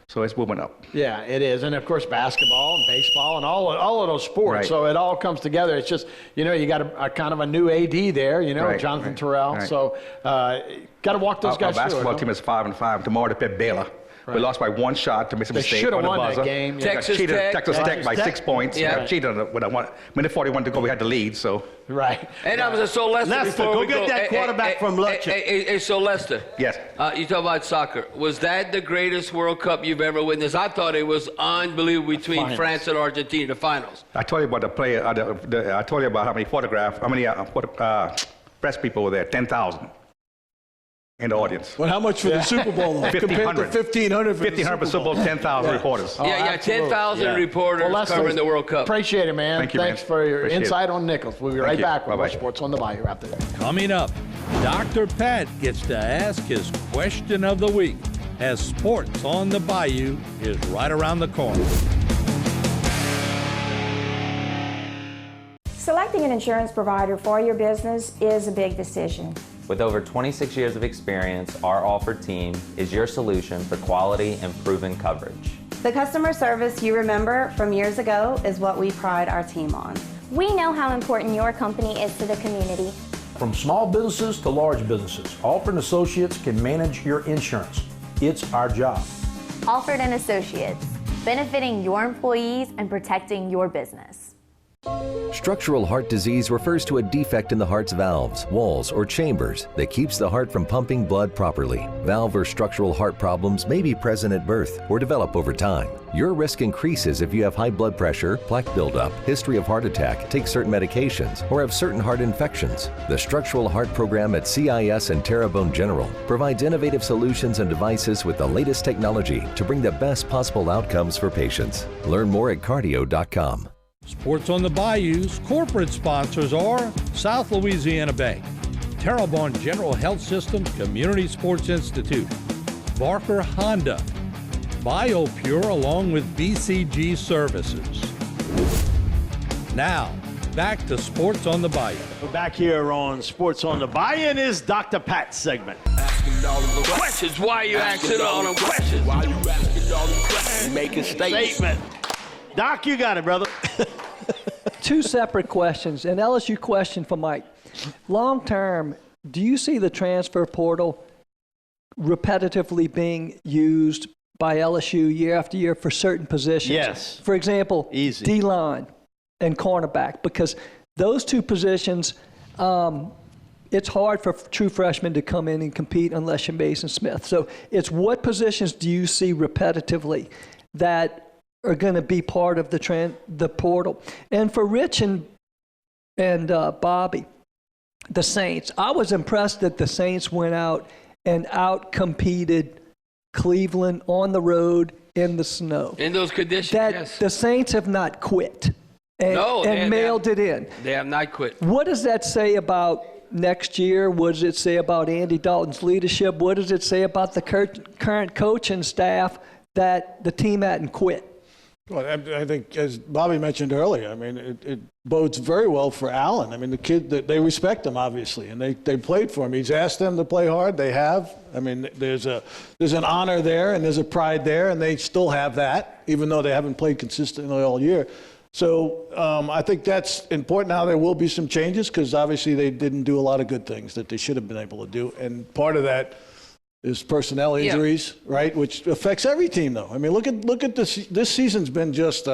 So it's moving up. Yeah, it is. And, of course, basketball and baseball and all of those sports. Right. So it all comes together. It's just, you got a kind of a new AD there, right, Jonathan Terrell. Right. So got to walk those guys through. Our basketball team is 5-5. Tomorrow they play Baylor. Right. We lost by one shot to Mississippi State. They should have won that game. Yeah. Texas Tech by 6 points. Yeah. Cheated with a minute 41 to go. We had the lead. So right. And I was so Lester. Go get that quarterback from Lutcher. Hey, so Lester. Yes. You talk about soccer. Was that the greatest World Cup you've ever witnessed? I thought it was unbelievable between France and Argentina, the finals. I told you about the player. I told you about how many press people were there. 10,000. In the audience. Well, how much for the Super Bowl? 1,500. 1,500 for the Super Bowl. 10,000 reporters. Yeah, 10,000 reporters covering the World Cup. Appreciate it, man. Thank you, Thanks for your insight on Nichols. We'll be right back with Sports on the Bayou after this. Coming up, Dr. Pat gets to ask his question of the week as Sports on the Bayou is right around the corner. Selecting an insurance provider for your business is a big decision. With over 26 years of experience, our Alford team is your solution for quality and proven coverage. The customer service you remember from years ago is what we pride our team on. We know how important your company is to the community. From small businesses to large businesses, Alford & Associates can manage your insurance. It's our job. Alford & Associates, benefiting your employees and protecting your business. Structural heart disease refers to a defect in the heart's valves, walls, or chambers that keeps the heart from pumping blood properly. Valve or structural heart problems may be present at birth or develop over time. Your risk increases if you have high blood pressure, plaque buildup, history of heart attack, take certain medications, or have certain heart infections. The Structural Heart Program at CIS and Terrebonne General provides innovative solutions and devices with the latest technology to bring the best possible outcomes for patients. Learn more at cardio.com. Sports on the Bayou's corporate sponsors are South Louisiana Bank, Terrebonne General Health System Community Sports Institute, Barker Honda, BioPure along with BCG Services. Now, back to Sports on the Bayou. We're back here on Sports on the Bayou, and it's Dr. Pat's segment. Asking all of the questions. Why are you asking all them questions? Why are you asking all them questions? Making statement. Doc, you got it, brother. Two separate questions. An LSU question for Mike. Long term, do you see the transfer portal repetitively being used by LSU year after year for certain positions? Yes. For example, D-line and cornerback, because those two positions, it's hard for true freshmen to come in and compete unless you're Mason Smith. So it's what positions do you see repetitively that are going to be part of the portal? And for Rich and Bobby, the Saints, I was impressed that the Saints went out and out-competed Cleveland on the road in the snow. In those conditions, yes. The Saints have not quit and mailed it in. They have not quit. What does that say about next year? What does it say about Andy Dalton's leadership? What does it say about the current coaching staff that the team hadn't quit? Well, I think, as Bobby mentioned earlier, I mean, it bodes very well for Allen. I mean, the kid, they respect him, obviously, and they played for him. He's asked them to play hard. They have. I mean, there's an honor there, and there's a pride there, and they still have that, even though they haven't played consistently all year. So I think that's important. Now there will be some changes because, obviously, they didn't do a lot of good things that they should have been able to do, and part of that is personnel injuries, right? Which affects every team, though. I mean, look at this. This season's been just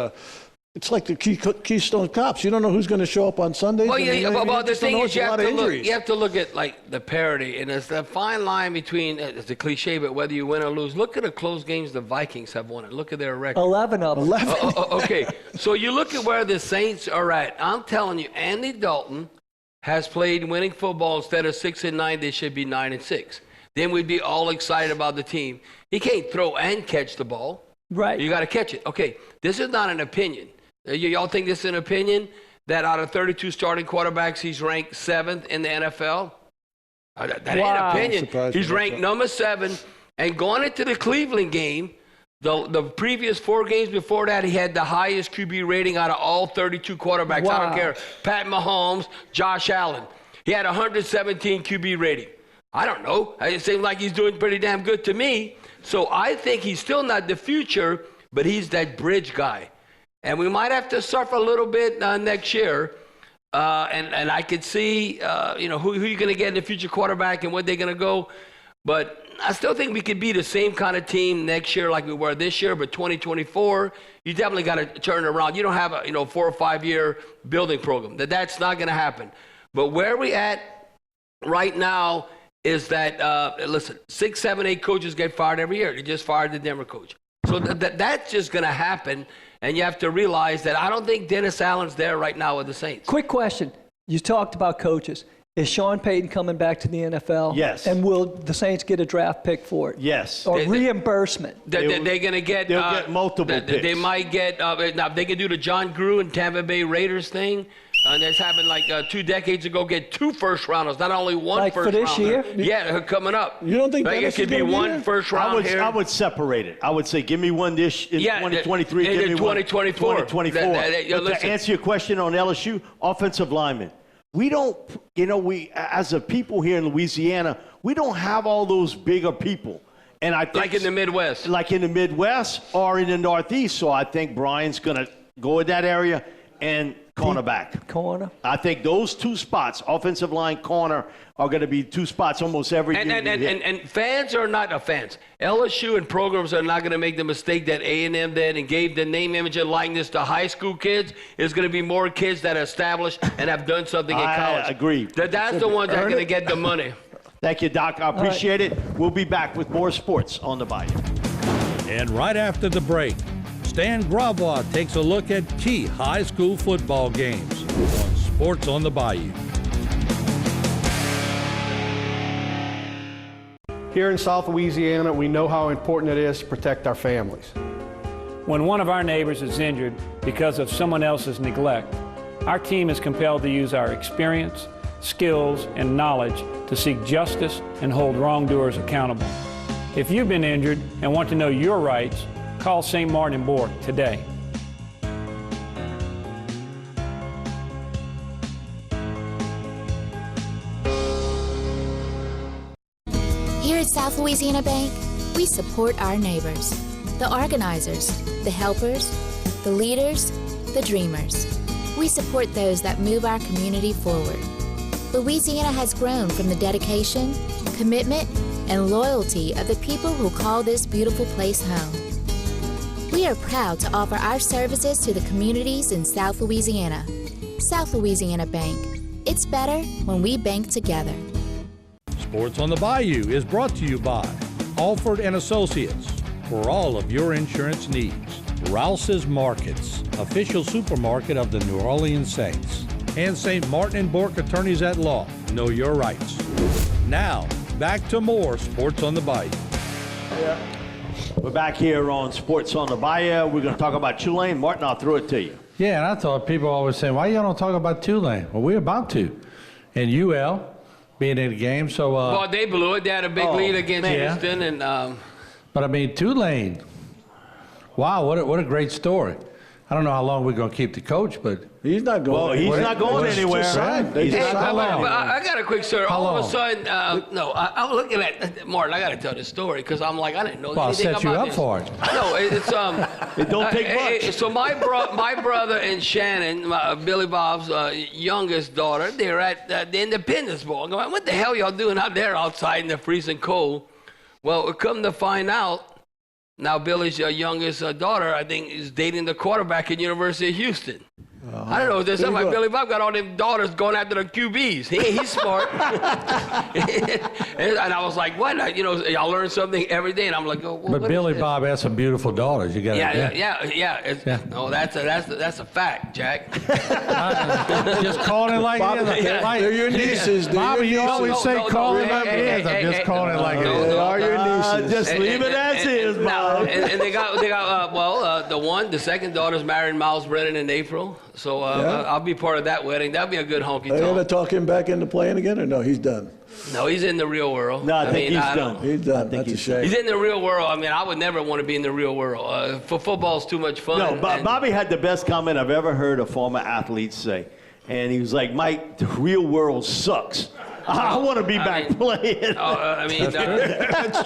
it's like the Keystone Cops. You don't know who's going to show up on Sundays. Well, but the thing is, you have to look at like the parity, and it's the fine line between. It's a cliche, but whether you win or lose, look at the close games the Vikings have won. And look at their record. 11 of them. 11. Okay, so you look at where the Saints are at. I'm telling you, Andy Dalton has played winning football, instead of 6-9, they should be 9-6. Then we'd be all excited about the team. He can't throw and catch the ball. Right. You got to catch it. Okay, this is not an opinion. Y'all think this is an opinion? That out of 32 starting quarterbacks, he's ranked 7th in the NFL? That ain't an opinion. He's ranked number 7. And going into the Cleveland game, the previous 4 games before that, he had the highest QB rating out of all 32 quarterbacks. I don't care. Pat Mahomes, Josh Allen. He had 117 QB rating. I don't know. It seems like he's doing pretty damn good to me. So I think he's still not the future, but he's that bridge guy. And we might have to suffer a little bit next year. And I could see, who you're going to get in the future quarterback and where they're going to go. But I still think we could be the same kind of team next year like we were this year. But 2024, you definitely got to turn it around. You don't have a 4 or 5 year building program. That's not going to happen. But where we at right now is that, listen, 6, 7, 8 coaches get fired every year. They just fired the Denver coach. So that's just going to happen. And you have to realize that I don't think Dennis Allen's there right now with the Saints. Quick question. You talked about coaches. Is Sean Payton coming back to the NFL? Yes. And will the Saints get a draft pick for it? Yes. Or reimbursement? They're going to get... They'll get multiple picks. They might get... now, they can do the John Gruden Tampa Bay Raiders thing. And that's happened like 2 decades ago. Get 2 first-rounders, not only one like first-rounder. for this year? Yeah, coming up. You don't think it could be one first-round here? I would separate it. I would say, give me one in 2023. Give me 2024. 2024. To answer your question on LSU, offensive linemen. We don't, we as a people here in Louisiana, we don't have all those bigger people. And I think like in the Midwest. Like in the Midwest or in the Northeast. So I think Brian's going to go in that area and cornerback. Corner. I think those 2 spots, offensive line, corner, are going to be 2 spots almost every year. And fans are not fans. LSU and programs are not going to make the mistake that A&M did and gave the name, image, and likeness to high school kids. There's going to be more kids that are established and have done something in college. I agree. That's the ones that are going to get the money. Thank you, Doc. I appreciate it. We'll be back with more sports on the Bayou. And right after the break, Stan Gravois takes a look at key high school football games on Sports on the Bayou. Here in South Louisiana, we know how important it is to protect our families. When one of our neighbors is injured because of someone else's neglect, our team is compelled to use our experience, skills, and knowledge to seek justice and hold wrongdoers accountable. If you've been injured and want to know your rights, call St. Martin and Bourke today. Here at South Louisiana Bank, we support our neighbors, the organizers, the helpers, the leaders, the dreamers. We support those that move our community forward. Louisiana has grown from the dedication, commitment, and loyalty of the people who call this beautiful place home. We are proud to offer our services to the communities in South Louisiana. South Louisiana Bank. It's better when we bank together. Sports on the Bayou is brought to you by Alford and Associates for all of your insurance needs. Rouse's Markets, official supermarket of the New Orleans Saints. And St. Martin and Bourke Attorneys at Law. Know your rights. Now, back to more Sports on the Bayou. We're back here on Sports on the Bayou. We're going to talk about Tulane. Martin, I'll throw it to you. Yeah, and I thought people always say, why y'all don't talk about Tulane? Well, we're about to. And UL being in the game, so... well, they blew it. They had a big lead against Houston. And, but, I mean, Tulane, wow, what a great story. I don't know how long we're going to keep the coach, but... He's not going anywhere. He's not going anywhere. I got a quick story. All of a sudden, I was looking at Martin. I got to tell this story because I'm like, I didn't know anything about this. Well, I'll set you up for it. No, it's it don't take much. So my brother and Shannon, Billy Bob's youngest daughter, they're at the Independence Bowl. I'm going, what the hell y'all doing out there outside in the freezing cold? Well, come to find out, now Billy's youngest daughter, I think, is dating the quarterback at University of Houston. I don't know. There's something like Billy Bob got all them daughters going after the QBs. He's smart. and I was like, what? Y'all learn something every day. And I'm like, oh, but Billy Bob has some beautiful daughters. You got yeah. No, that's a fact, Jack. Just calling it like it is. They're your nieces. Bobby, you always say call it like it is. I'm just calling it like it is. They are your nieces. Just leave it as is, Bob. And they got the second daughter's marrying Miles Brennan in April. So I'll be part of that wedding. That'll be a good honky tonk. Are you going to talk him back into playing again, or no? He's done. No, he's in the real world. No, I think he's done. He's done. That's a shame. He's in the real world. I mean, I would never want to be in the real world. For football's too much fun. No, Bobby had the best comment I've ever heard a former athlete say. And he was like, Mike, the real world sucks. I want to be back playing.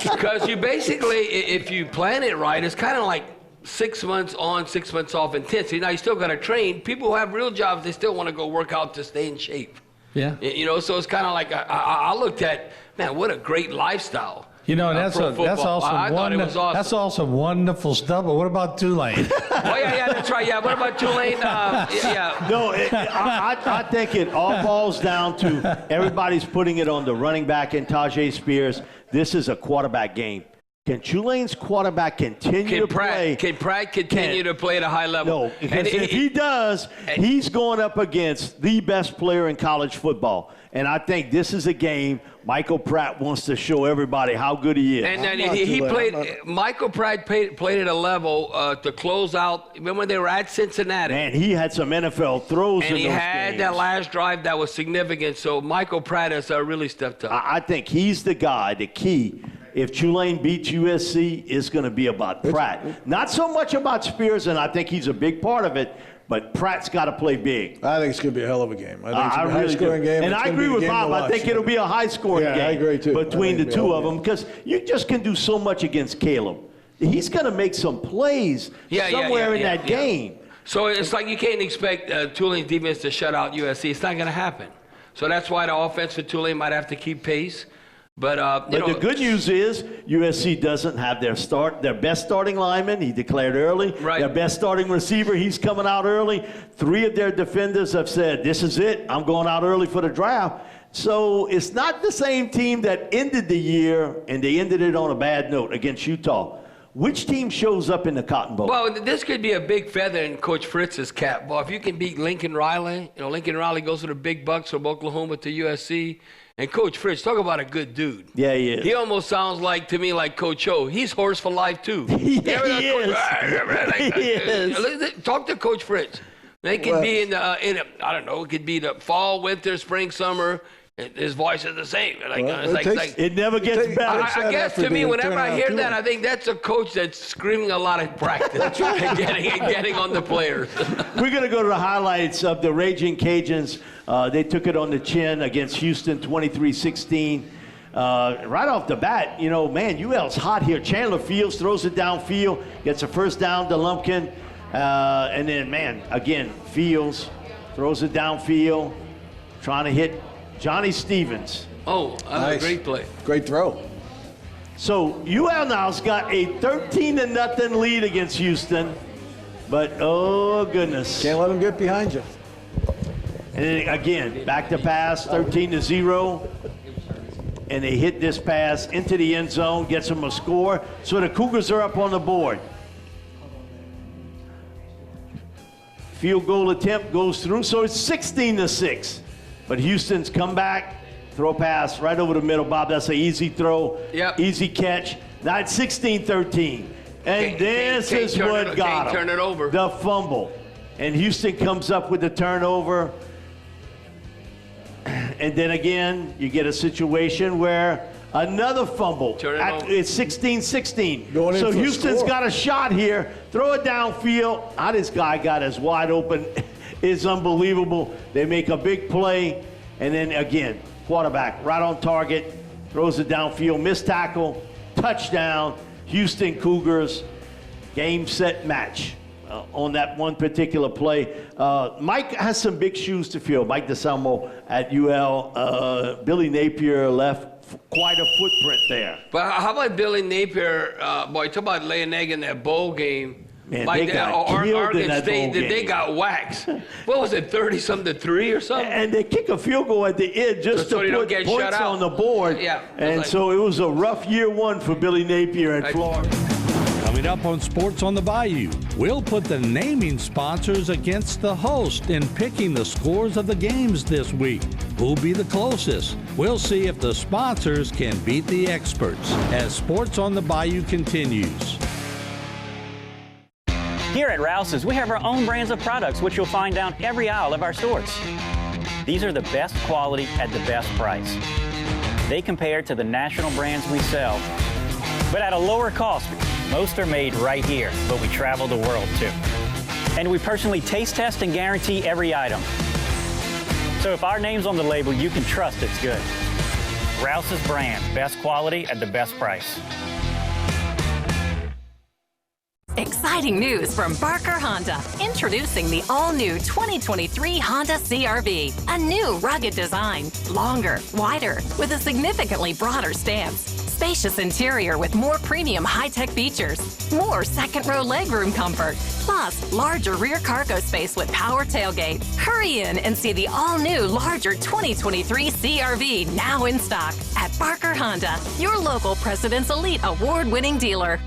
Because you basically, if you plan it right, it's kind of like 6 months on, 6 months off intensity. Now, you still got to train. People who have real jobs, they still want to go work out to stay in shape. Yeah. So it's kind of like I looked at, man, what a great lifestyle. That's also wonderful stuff. But what about Tulane? Oh yeah, that's right. Yeah, what about Tulane? No, I think it all boils down to everybody's putting it on the running back and Tajay Spears. This is a quarterback game. Can Tulane's quarterback continue to play? Can Pratt continue to play at a high level? No, because if he does, he's going up against the best player in college football. And I think this is a game Michael Pratt wants to show everybody how good he is. And he played. Michael Pratt played at a level to close out. Remember when they were at Cincinnati? Man, he had some NFL throws. And he had that last drive that was significant. So Michael Pratt has really stepped up. I think he's the guy, the key. If Tulane beats USC, it's going to be about Pratt. Not so much about Spears, and I think he's a big part of it, but Pratt's got to play big. I think it's going to be a hell of a game. I think it's going to be a high-scoring game. And I agree with Bob. I think it'll be a high-scoring game. I agree too. Between the two of them, because you just can do so much against Caleb. He's going to make some plays somewhere in that game. So it's like you can't expect Tulane's defense to shut out USC. It's not going to happen. So that's why the offense for Tulane might have to keep pace. But the good news is USC doesn't have their best starting lineman. He declared early. Right. Their best starting receiver, he's coming out early. 3 of their defenders have said, this is it. I'm going out early for the draft. So it's not the same team that ended the year, and they ended it on a bad note against Utah. Which team shows up in the Cotton Bowl? Well, this could be a big feather in Coach Fritz's cap. Well, if you can beat Lincoln Riley, Lincoln Riley goes to the big bucks from Oklahoma to USC. And Coach Fritz, talk about a good dude. Yeah, he is. He almost sounds to me like Coach O. He's horse for life, too. He is. Talk to Coach Fritz. They could be I don't know, it could be the fall, winter, spring, summer. His voice is the same. It never gets better. I guess to me, whenever I hear that, I think that's a coach that's screaming a lot of practice and getting on the players. We're going to go to the highlights of the Raging Cajuns. They took it on the chin against Houston, 23-16. Right off the bat, UL's hot here. Chandler Fields throws it downfield, gets a first down to Lumpkin. And then, again, Fields throws it downfield, trying to hit Johnny Stevens. Oh, nice. Great play. Great throw. So UL now's got a 13-0 lead against Houston. But, oh, goodness. Can't let them get behind you. And then, again, back to pass, 13-0. And they hit this pass into the end zone, gets them a score. So the Cougars are up on the board. Field goal attempt goes through, so it's 16-6. But Houston's come back, throw pass right over the middle. Bob, that's an easy throw, easy catch. Now it's 16-13. And this is what got them. Turn it over. The fumble. And Houston comes up with the turnover. And then again, you get a situation where another fumble. It's 16-16. So Houston's got a shot here. Throw it downfield. How this guy got as wide open is unbelievable. They make a big play. And then again, quarterback right on target. Throws it downfield. Missed tackle. Touchdown. Houston Cougars. Game, set, match. On that one particular play. Mike has some big shoes to fill. Mike DeSalmo at UL. Billy Napier left quite a footprint there. But how about Billy Napier? Boy, talk about laying an egg in that bowl game. Man, Like they got killed in Oregon that State, bowl game. they got waxed. What was it, 30-something to 3 or something? And they kick a field goal at the end just So to you don't put get shut points out. on the board. Yeah. And so it was a rough year one for Billy Napier at Florida. Coming up on Sports on the Bayou, we'll put the naming sponsors against the host in picking the scores of the games this week. Who'll be the closest? We'll see if the sponsors can beat the experts as Sports on the Bayou continues. Here at Rouse's, we have our own brands of products, which you'll find down every aisle of our stores. These are the best quality at the best price. They compare to the national brands we sell, but at a lower cost. Most are made right here, but we travel the world too. And we personally taste test and guarantee every item. So if our name's on the label, you can trust it's good. Rouse's brand, best quality at the best price. Exciting news from Barker Honda. Introducing the all-new 2023 Honda CR-V. A new rugged design, longer, wider, with a significantly broader stance. Spacious interior with more premium high-tech features. More second-row legroom comfort. Plus, larger rear cargo space with power tailgate. Hurry in and see the all-new, larger 2023 CR-V now in stock at Barker Honda, your local President's Elite Award-winning dealer.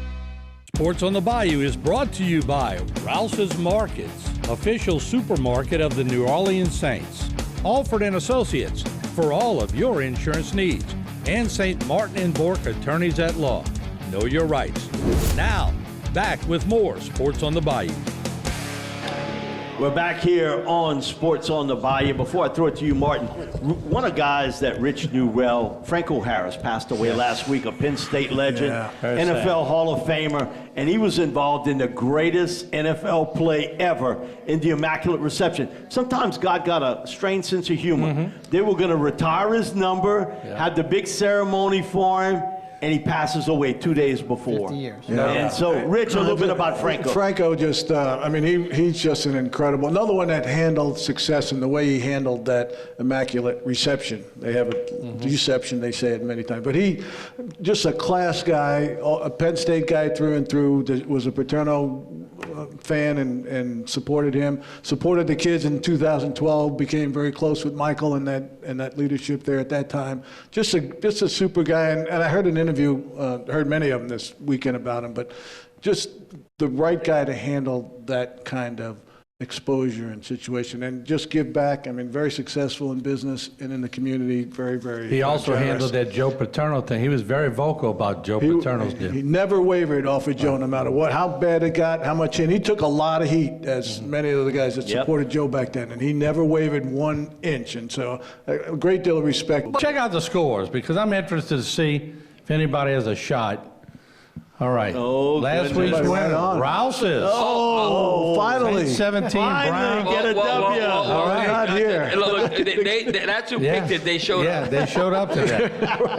Sports on the Bayou is brought to you by Rouse's Markets, official supermarket of the New Orleans Saints. Alford and Associates for all of your insurance needs. And St. Martin and Bourke Attorneys at Law. Know your rights. Now, back with more Sports on the Bayou. We're back here on Sports on the Bayou. Before I throw it to you, Martin, one of the guys that Rich knew well, Franco Harris, passed away last week, a Penn State legend, NFL Hall of Famer, and he was involved in the greatest NFL play ever in the Immaculate Reception. Sometimes God got a strange sense of humor. They were going to retire his number, had the big ceremony for him, and he passes away 2 days before. 50 years. And so, Rich, a little bit about Franco. Franco just, he's just an incredible, another one that handled success in the way he handled that Immaculate Reception. They have a deception, they say it many times. But he, just a class guy, a Penn State guy through and through, was a Paterno fan and supported him, supported the kids in 2012, became very close with Michael and that leadership there at that time. Just a super guy, and I heard an interview, heard many of them this weekend about him, but just the right guy to handle that kind of exposure and situation and just give back. Very successful in business and in the community, very, very He also generous. handled that Joe Paterno thing. He was very vocal about Joe Paterno's deal. He never wavered off of Joe, no matter what, how bad it got, how much in. He took a lot of heat, as many of the guys that supported Joe back then, and he never wavered 1 inch. And so a great deal of respect. Check out the scores, because I'm interested to see if anybody has a shot. All right. Last week's winner, Rouse's. Finally. 17, Brown. Get a W. All right. Not here. Look, that's who picked it. They showed up. Yeah, they showed up today.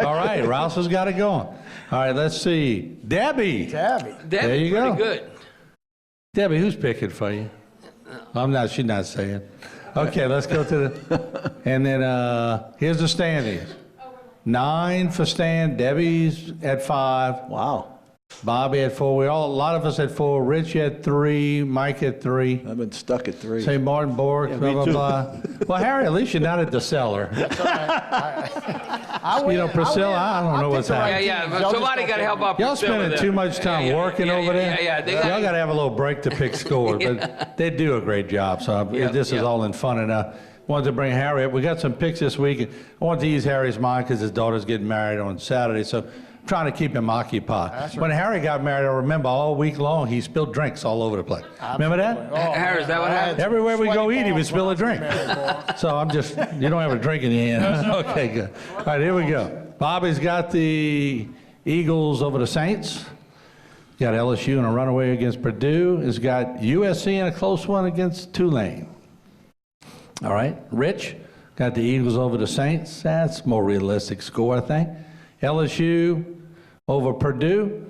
All right, Rouse's got it going. All right, let's see. Debbie. There you go. Pretty good. Debbie, who's picking for you? She's not saying. Okay, let's go to the, and then here's the standings. 9 for Stan, Debbie's at 5. Wow. Bobby at 4. A lot of us at 4. Rich at 3. Mike at 3. I've been stuck at 3. St. Martin, Bourke, blah, blah, blah. Well, Harry, at least you're not at the cellar. That's all right. Priscilla, I don't know what's happening. Yeah. Somebody got to help out. Y'all Priscilla spending there. too much time working over there. Y'all got to have a little break to pick scores, but they do a great job. So this is all in fun enough. Wanted to bring Harry up. We got some picks this week. I want to ease Harry's mind because his daughter's getting married on Saturday. So I'm trying to keep him occupied. When Harry got married, I remember all week long he spilled drinks all over the place. Remember that? Harry, is that what happened? Everywhere we go eat, he would spill a drink. So you don't have a drink in the end. Okay, good. All right, here we go. Bobby's got the Eagles over the Saints. Got LSU in a runaway against Purdue. He's got USC in a close one against Tulane. All right, Rich got the Eagles over the Saints. That's a more realistic score, I think. LSU over Purdue.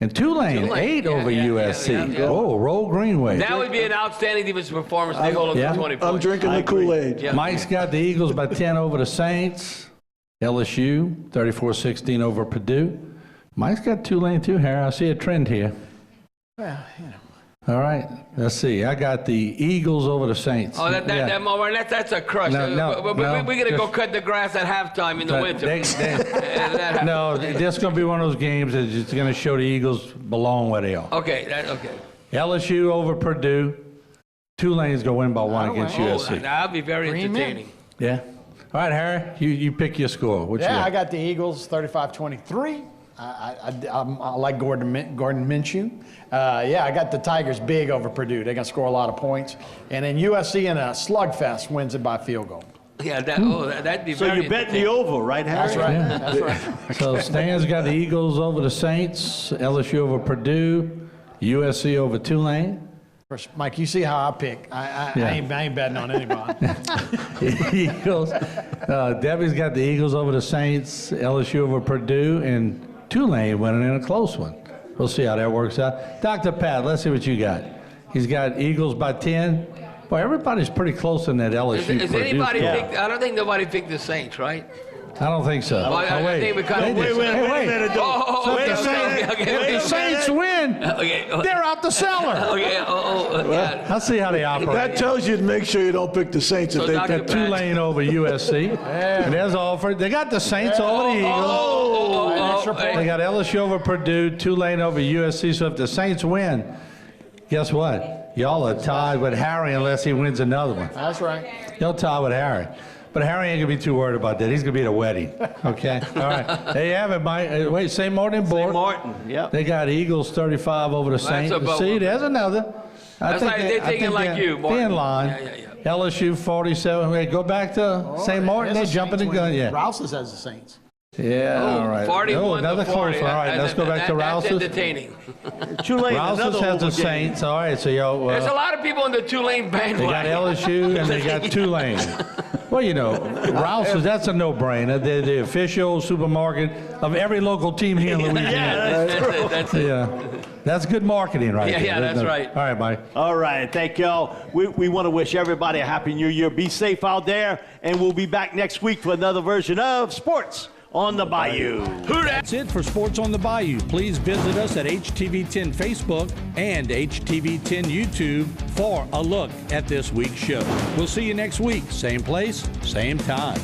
And Tulane 8 over USC. Oh, roll Greenway. That would be an outstanding defensive performance. They hold them to 20 points. I'm drinking the Kool-Aid. Yeah. Mike's got the Eagles by 10 over the Saints. LSU 34-16 over Purdue. Mike's got Tulane too, Harry. I see a trend here. Well, All right. Let's see. I got the Eagles over the Saints. Oh, that's a crush. We're going to go cut the grass at halftime in the winter. No, this is going to be one of those games that's just going to show the Eagles belong where they are. Okay. LSU over Purdue. Tulane's going to win by 1 against USC. That'll be very entertaining. Yeah. All right, Harry, you pick your score. What you got? I got the Eagles 35-23. I like Gordon Minshew. I got the Tigers big over Purdue. They're going to score a lot of points. And then USC in a slugfest wins it by field goal. Yeah, that'd be so very you're betting the over, right, Harry? That's right. Yeah. That's right. So Stan's got the Eagles over the Saints, LSU over Purdue, USC over Tulane. Mike, you see how I pick. I ain't betting on anybody. Eagles. Debbie's got the Eagles over the Saints, LSU over Purdue, and Tulane winning in a close one. We'll see how that works out. Dr. Pat, let's see what you got. He's got Eagles by 10. Boy, everybody's pretty close in that LSU. Is anybody picked? I don't think nobody picked the Saints, right? I don't think so. I think we kind of wait a minute. If the Saints win, they're out the cellar. I'll see how they operate. That tells you to make sure you don't pick the Saints. So if they got Tulane over USC. And there's offer. They got the Saints over the Eagles. They got LSU over Purdue, Tulane over USC. So if the Saints win, guess what? Y'all are tied with Harry unless he wins another one. That's right. Y'all tied with Harry. But Harry ain't going to be too worried about that. He's going to be at a wedding. Okay? All right. There you have it, Mike. Wait, St. Martin and Bork. St. Martin, yep. They got Eagles 35 over the Saints. See, there's another. That's like they're taking like you, Martin. They're in line. LSU 47. Wait, go back to St. Martin. They're jumping the gun. Yeah. Rouse's has the Saints. Yeah, all right. 41 another to close 40. one. All right, let's go back to Rouse's. That's entertaining. Rouse's has the Saints. All right, so y'all. There's a lot of people on the Tulane bandwagon. They got LSU and they got Tulane. Well, you know, Rouse's, that's a no-brainer. They're the official supermarket of every local team here in Louisiana. That's it. Yeah. That's good marketing right there. Yeah, that's right. All right, Mike. All right, thank y'all. We want to wish everybody a happy new year. Be safe out there, and we'll be back next week for another version of Sports on the Bayou. That's it for Sports on the Bayou. Please visit us at HTV10 Facebook and HTV10 YouTube for a look at this week's show. We'll see you next week. Same place, same time.